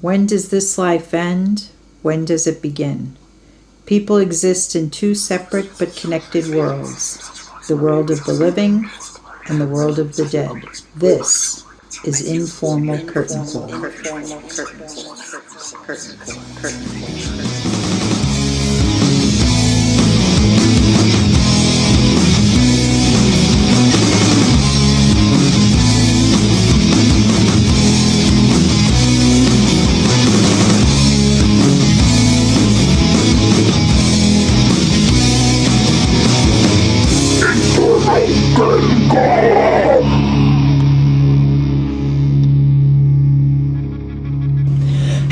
When does this life end? When does it begin? People exist in two separate but connected worlds, the world of the living and the world of the dead. This is Informal Curtain Call.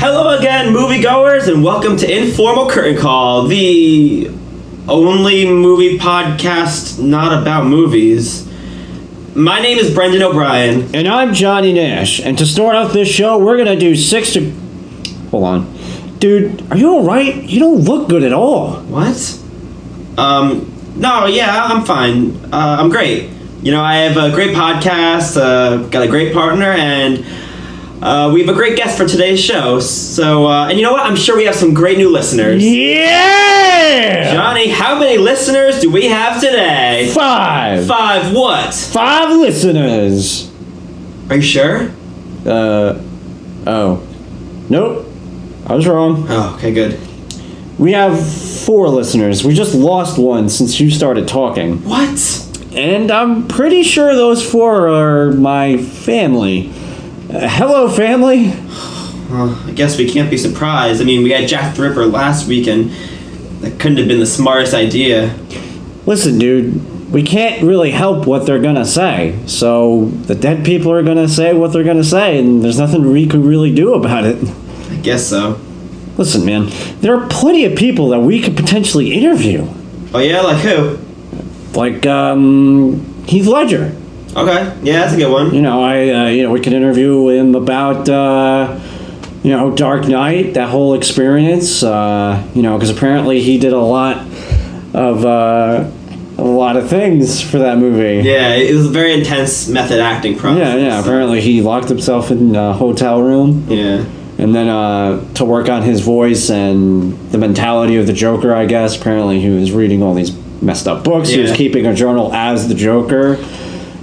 Hello again, moviegoers, and welcome to Informal Curtain Call, the only movie podcast not about movies. My name is Brendan O'Brien. And I'm Johnny Nash. And to start off this show, we're going to do Hold on. Dude, are you alright? You don't look good at all. What? No, yeah, I'm fine. I'm great. You know, I have a great podcast, got a great partner, and we have a great guest for today's show. So, and you know what? I'm sure we have some great new listeners. Yeah! Johnny, how many listeners do we have today? 5. 5 what? 5 listeners. Are you sure? Oh. Nope. I was wrong. Oh, okay, good. We have 4 listeners. We just lost one since you started talking. What? And I'm pretty sure those 4 are my family. Hello, family. Well, I guess we can't be surprised. I mean, we had Jack the Ripper last week, and that couldn't have been the smartest idea. Listen, dude, we can't really help what they're gonna say. So the dead people are gonna say what they're gonna say, and there's nothing we can really do about it. I guess so. Listen, man, there are plenty of people that we could potentially interview. Oh yeah, like who? Like, Heath Ledger. Okay, yeah, that's a good one. You know, we could interview him about, Dark Knight, that whole experience. Because apparently he did a lot of things for that movie. Yeah, it was a very intense method acting process. Yeah. Apparently he locked himself in a hotel room. Yeah. And then to work on his voice and the mentality of the Joker, I guess. Apparently he was reading all these messed up books. Yeah. He was keeping a journal as the Joker.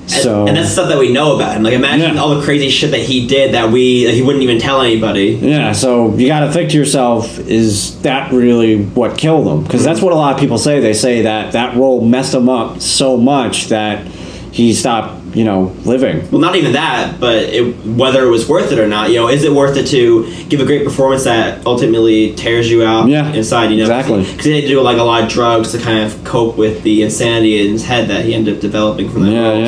And that's stuff that we know about him. Like, imagine all the crazy shit that he did that he wouldn't even tell anybody. Yeah, so you gotta think to yourself, is that really what killed him? Because that's what a lot of people say. They say that role messed him up so much that he stopped, living. Well, not even that, but whether it was worth it or not. Is it worth it to give a great performance that ultimately tears you out inside? Exactly. Because he had to do a lot of drugs to kind of cope with the insanity in his head that he ended up developing from that role.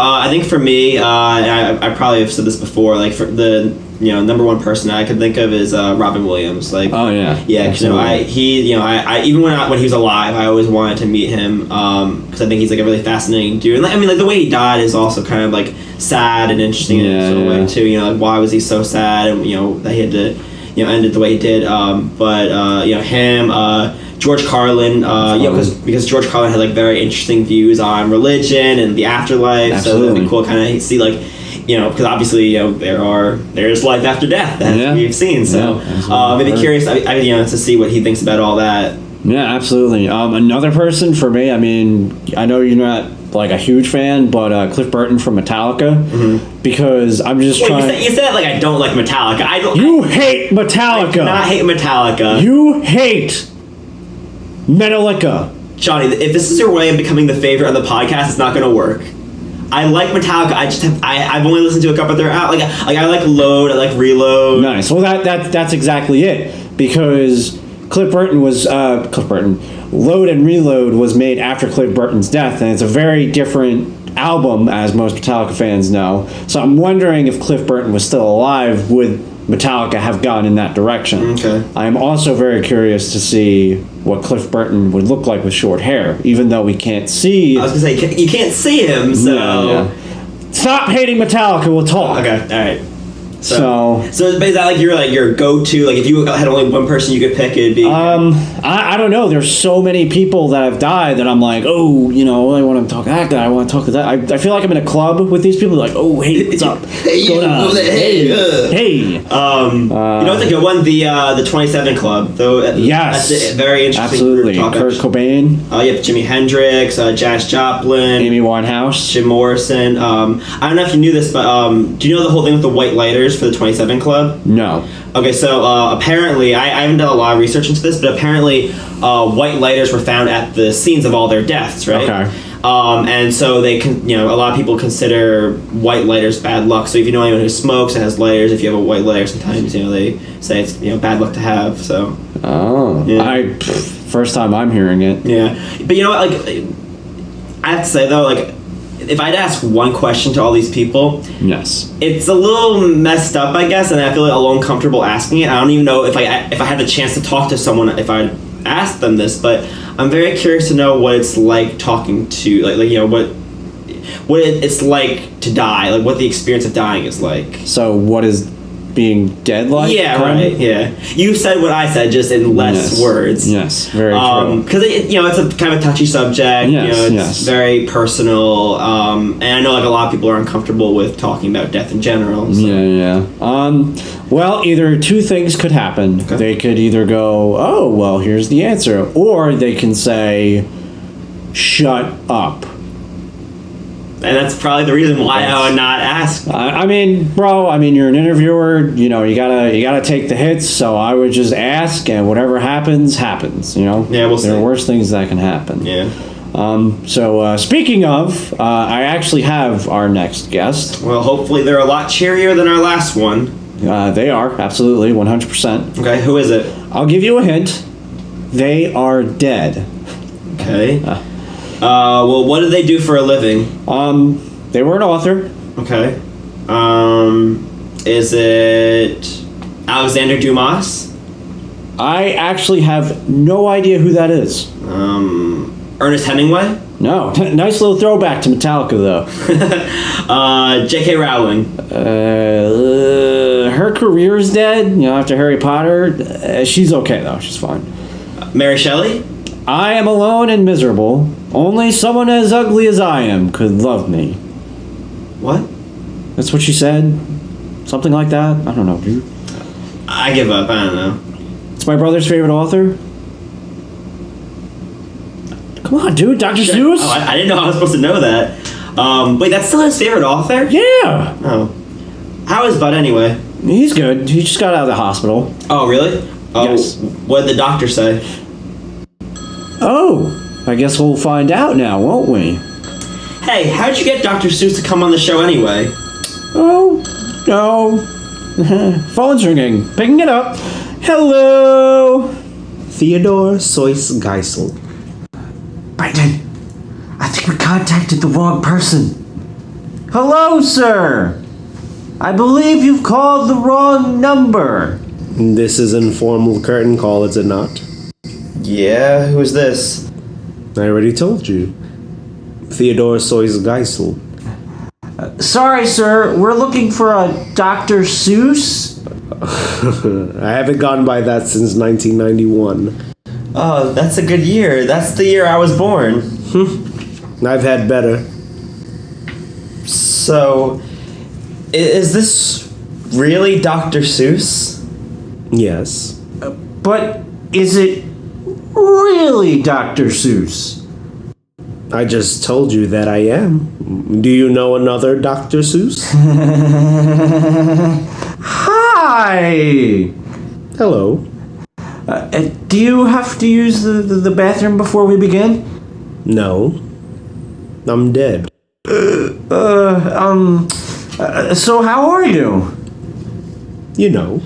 I think for me, I probably have said this before. Like for the number one person I could think of is Robin Williams. Like, oh yeah, because I even when he was alive, I always wanted to meet him because I think he's like a really fascinating dude. And I mean, like the way he died is also kind of like sad and interesting in its own way too. Like why was he so sad, and that he had to end it the way he did. Him. George Carlin, because George Carlin had like very interesting views on religion and the afterlife. Absolutely. So it'd be cool to kind of see because obviously there's life after death that we've seen. So I'd be curious to see what he thinks about all that. Yeah, absolutely. Another person for me, I mean, I know you're not like a huge fan, but Cliff Burton from Metallica, because I'm just trying. You said like I don't like Metallica. You hate Metallica. I do not hate Metallica. You hate Metallica. Johnny, if this is your way of becoming the favorite of the podcast, it's not going to work. I like Metallica. I've only listened to a couple of their out. I like Load. I like Reload. Nice. Well, that's exactly it. Because Load and Reload was made after Cliff Burton's death, and it's a very different album, as most Metallica fans know. So I'm wondering if Cliff Burton was still alive, would Metallica have gone in that direction? Okay. I am also very curious to see what Cliff Burton would look like with short hair, even though we can't see. I was going to say, you can't see him, so. Yeah. Stop hating Metallica, we'll talk. Okay, alright. So is that like your go-to? Like if you had only one person you could pick, it'd be. I don't know. There's so many people that have died that I'm like, oh, I want to talk to that guy. I want to talk to that. I feel like I'm in a club with these people. Like, oh, hey, what's up? What's going on? Hey. It's a good one. The 27 Club, though. Yes. That's a very interesting. Absolutely. Kurt Cobain. Yep. Jimi Hendrix, Janis Joplin, Amy Winehouse, Jim Morrison. I don't know if you knew this, but do you know the whole thing with the white lighters for the 27 Club? No. Okay, so apparently, I haven't done a lot of research into this, but apparently white lighters were found at the scenes of all their deaths, right? Okay. And so they can, a lot of people consider white lighters bad luck. So if you know anyone who smokes and has lighters, if you have a white lighter, sometimes, they say it's, bad luck to have, so. Oh. Yeah. First time I'm hearing it. Yeah. But you know what, I have to say, though, if I'd ask one question to all these people, yes, it's a little messed up, I guess, and I feel a little uncomfortable asking it. I don't even know if I had the chance to talk to someone if I asked them this, but I'm very curious to know what it's like talking to what it's like to die, like what the experience of dying is like. So what is being dead like? Yeah, right. Yeah, you said what I said, just in less words. Yes, very true. Because it's a kind of a touchy subject. Yes, it's very personal. And I know a lot of people are uncomfortable with talking about death in general. So. Yeah. Well, either two things could happen. Okay. They could either go, "Oh, well, here's the answer," or they can say, "Shut up." And that's probably the reason why I would not ask. I mean, bro. You're an interviewer. You gotta take the hits. So I would just ask, and whatever happens, happens. Yeah, we'll see. There are worse things that can happen. Yeah. So speaking of, I actually have our next guest. Well, hopefully they're a lot cheerier than our last one. They are absolutely 100%. Okay, who is it? I'll give you a hint. They are dead. Okay. Well, what do they do for a living? They were an author. Okay. Is it Alexander Dumas? I actually have no idea who that is. Ernest Hemingway? No. Nice little throwback to Metallica, though. J.K. Rowling? Her career's dead, after Harry Potter. She's okay, though. She's fine. Mary Shelley? I am alone and miserable. Only someone as ugly as I am could love me. What? That's what she said. Something like that. I don't know, dude. I give up. I don't know. It's my brother's favorite author. Come on, dude. Dr. Seuss? Oh, I didn't know I was supposed to know that. Wait, that's still his favorite author? Yeah. Oh. How is Bud anyway? He's good. He just got out of the hospital. Oh, really? Oh, yes. What did the doctor say? Oh, I guess we'll find out now, won't we? Hey, how'd you get Dr. Seuss to come on the show anyway? Oh, no. Phone's ringing. Picking it up. Hello. Theodore Seuss Geisel. Brandon, I think we contacted the wrong person. Hello, sir. I believe you've called the wrong number. This is Informal curtain call, is it not? Yeah, who's this? I already told you. Theodore Seuss Geisel. Sorry, sir. We're looking for a Dr. Seuss. I haven't gone by that since 1991. Oh, that's a good year. That's the year I was born. I've had better. So, is this really Dr. Seuss? Yes. But is it really Dr. Seuss? I just told you that I am. Do you know another Dr. Seuss? Hi! Hello. Do you have to use the bathroom before we begin? No. I'm dead. So how are you? You know.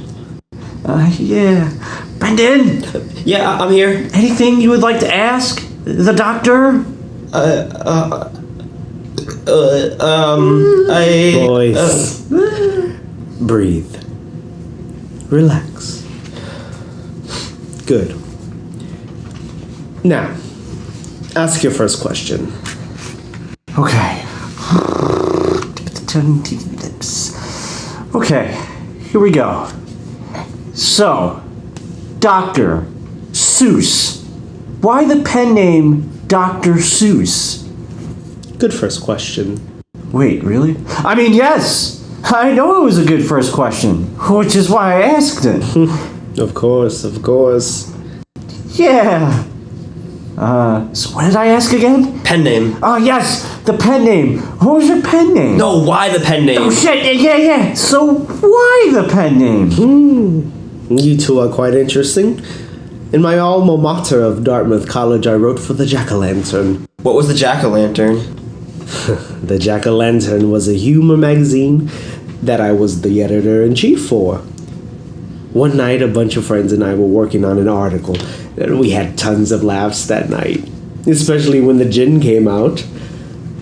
Yeah. Brendan! Yeah, I'm here. Anything you would like to ask the doctor? Boys. Breathe. Relax. Good. Now, ask your first question. Okay. Okay. here we go. So, Dr. Seuss. Why the pen name Dr. Seuss? Good first question. Wait, really? I mean, yes! I know it was a good first question, which is why I asked it. Of course, of course. Yeah. So what did I ask again? Pen name. Oh, yes, the pen name. What was your pen name? No, why the pen name? Oh, shit, yeah. So why the pen name? You two are quite interesting. In my alma mater of Dartmouth College, I wrote for the Jack-O-Lantern. What was the jack-o'-lantern? The Jack-O-Lantern was a humor magazine that I was the editor-in-chief for. One night, a bunch of friends and I were working on an article, and we had tons of laughs that night, especially when the gin came out.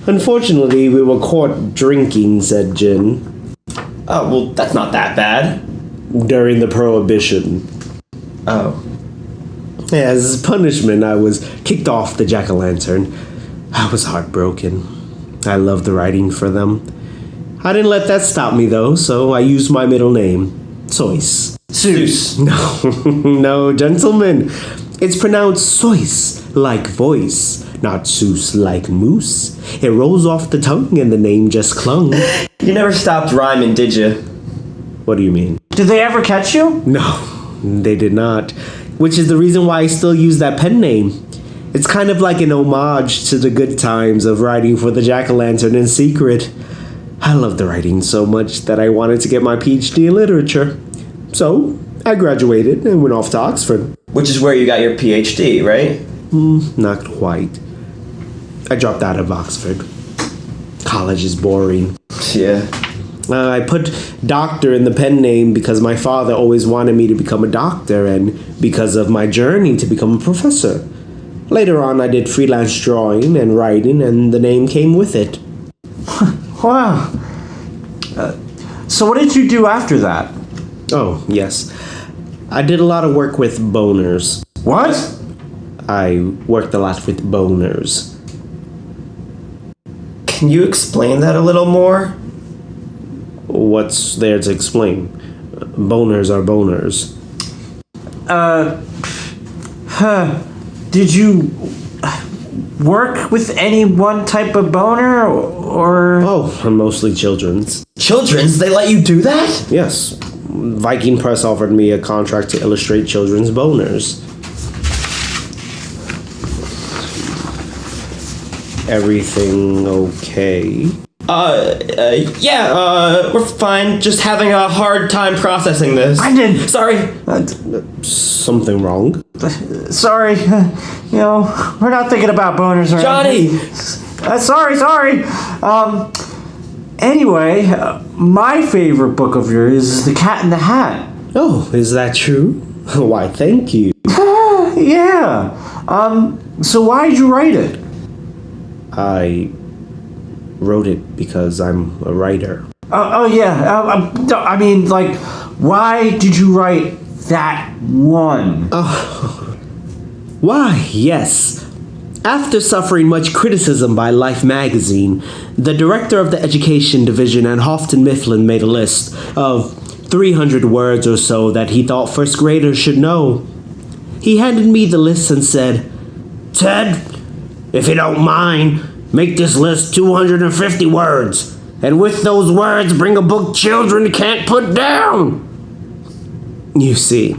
Unfortunately, we were caught drinking said gin. Oh, well, that's not that bad. During the Prohibition. Oh. As punishment, I was kicked off the Jack-O-Lantern. I was heartbroken. I loved the writing for them. I didn't let that stop me, though, so I used my middle name, Seuss. Seuss. No, gentlemen. It's pronounced Seuss, like voice, not Seuss, like moose. It rolls off the tongue and the name just clung. You never stopped rhyming, did you? What do you mean? Did they ever catch you? No, they did not. Which is the reason why I still use that pen name. It's kind of like an homage to the good times of writing for the Jack-O-Lantern in secret. I loved the writing so much that I wanted to get my PhD in literature. So, I graduated and went off to Oxford. Which is where you got your PhD, right? Not quite. I dropped out of Oxford. College is boring. Yeah. I put doctor in the pen name because my father always wanted me to become a doctor and because of my journey to become a professor. Later on, I did freelance drawing and writing, and the name came with it. Wow. So what did you do after that? Oh, yes. I did a lot of work with boners. What? I worked a lot with boners. Can you explain that a little more? What's there to explain? Boners are boners. Did you work with any one type of boner, or? Oh, mostly children's. Children's? They let you do that? Yes. Viking Press offered me a contract to illustrate children's boners. Everything okay? Yeah, we're fine. Just having a hard time processing this. Brendan! Sorry. Something wrong? Sorry. We're not thinking about boners or Johnny! anything. Sorry. Anyway, my favorite book of yours is The Cat in the Hat. Oh, is that true? Why, thank you. Yeah. So why did you write it? I wrote it because I'm a writer. Yeah. I mean, like, why did you write that one? Why, yes. After suffering much criticism by Life magazine, the director of the education division at Houghton Mifflin made a list of 300 words or so that he thought first graders should know. He handed me the list and said, "Ted, if you don't mind, make this list 250 words, and with those words bring a book children can't put down." You see,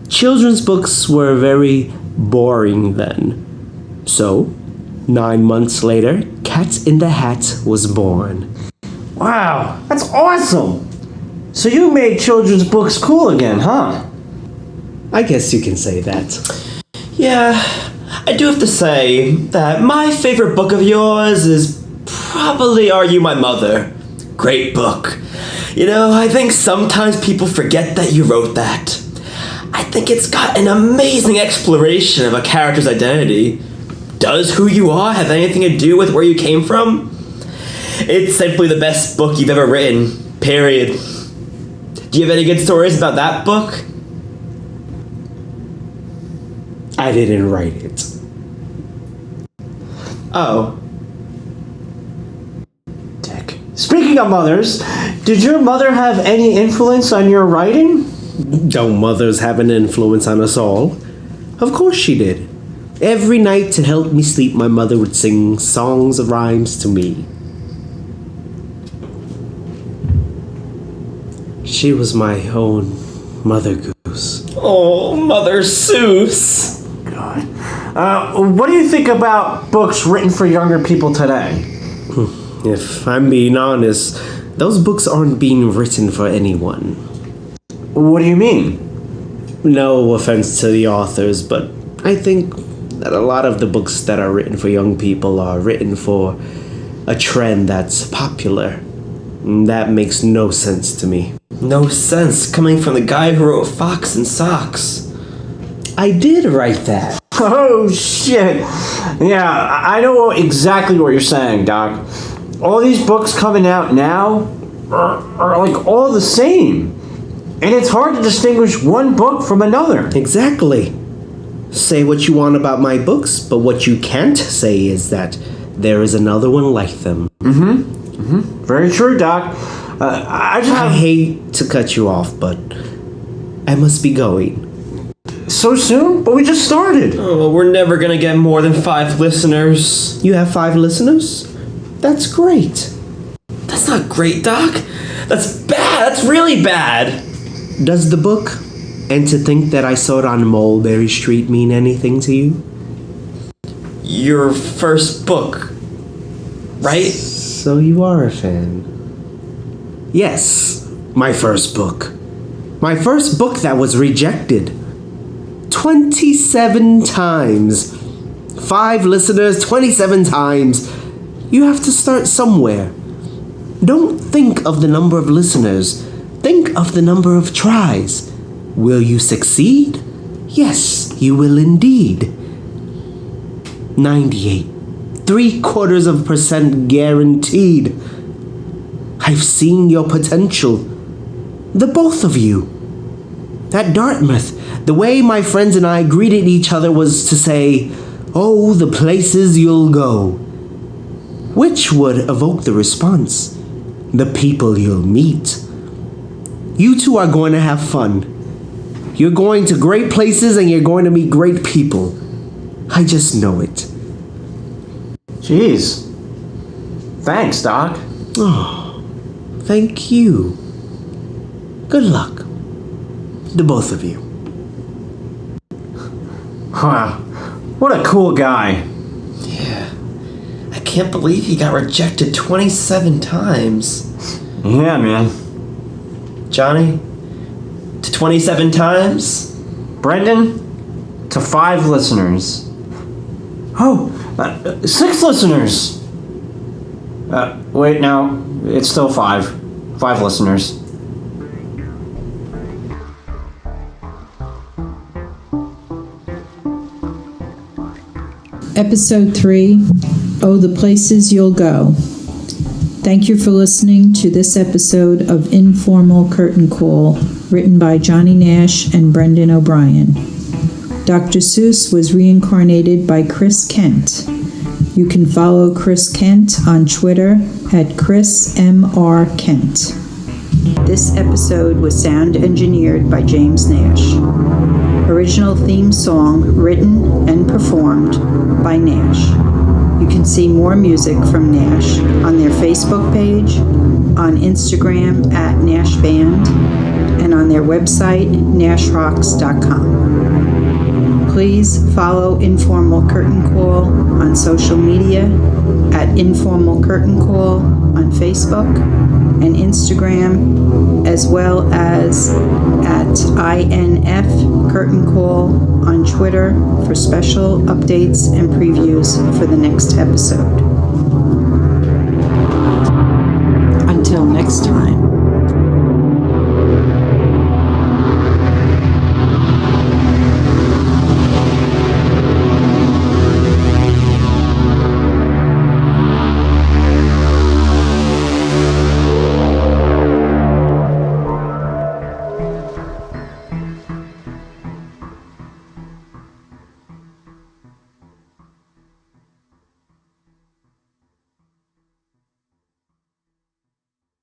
children's books were very boring then. So, 9 months later, Cat in the Hat was born. Wow, that's awesome. So you made children's books cool again, huh? I guess you can say that. Yeah, I do have to say that my favorite book of yours is probably Are You My Mother? Great book. I think sometimes people forget that you wrote that. I think it's got an amazing exploration of a character's identity. Does who you are have anything to do with where you came from? It's simply the best book you've ever written, period. Do you have any good stories about that book? I didn't write it. Oh. Dick. Speaking of mothers, did your mother have any influence on your writing? Don't mothers have an influence on us all? Of course she did. Every night to help me sleep, my mother would sing songs of rhymes to me. She was my own Mother Goose. Oh, Mother Seuss. God. What do you think about books written for younger people today? If I'm being honest, those books aren't being written for anyone. What do you mean? No offense to the authors, but I think that a lot of the books that are written for young people are written for a trend that's popular. That makes no sense to me. No sense coming from the guy who wrote Fox and Socks. I did write that. Oh, shit. Yeah, I know exactly what you're saying, Doc. All these books coming out now are like all the same. And it's hard to distinguish one book from another. Exactly. Say what you want about my books, but what you can't say is that there is another one like them. Very true, Doc. I hate to cut you off, but I must be going. So soon? But we just started. Oh, we're never gonna get more than 5 listeners. You have 5 listeners? That's great. That's not great, Doc. That's bad. That's really bad. Does the book, and to think that I saw it on Mulberry Street, mean anything to you? Your first book, right? So you are a fan. Yes, my first book. My first book that was rejected. 27 times. 5 listeners, 27 times. You have to start somewhere. Don't think of the number of listeners. Think of the number of tries. Will you succeed? Yes, you will indeed. 98. 0.75% guaranteed. I've seen your potential. The both of you. At Dartmouth, the way my friends and I greeted each other was to say, "Oh, the places you'll go." Which would evoke the response, "The people you'll meet." You two are going to have fun. You're going to great places and you're going to meet great people. I just know it. Jeez. Thanks, Doc. Oh, thank you. Good luck. The both of you. Wow. What a cool guy. Yeah. I can't believe he got rejected 27 times. Yeah, man. Johnny, to 27 times? Brendan, to 5 listeners. Oh, 6 listeners. Wait, no. It's still 5. 5 listeners. Episode 3, Oh, the Places You'll Go. Thank you for listening to this episode of Informal Curtain Call, written by Johnny Nash and Brendan O'Brien. Dr. Seuss was reincarnated by Chris Kent. You can follow Chris Kent on Twitter at ChrisMRKent. This episode was sound engineered by James Nash. Original theme song written and performed by Nash. You can see more music from Nash on their Facebook page, on Instagram at Nash Band, and on their website, nashrocks.com. Please follow Informal Curtain Call on social media at Informal Curtain Call on Facebook and Instagram, as well as at INF Curtain Call on Twitter for special updates and previews for the next episode.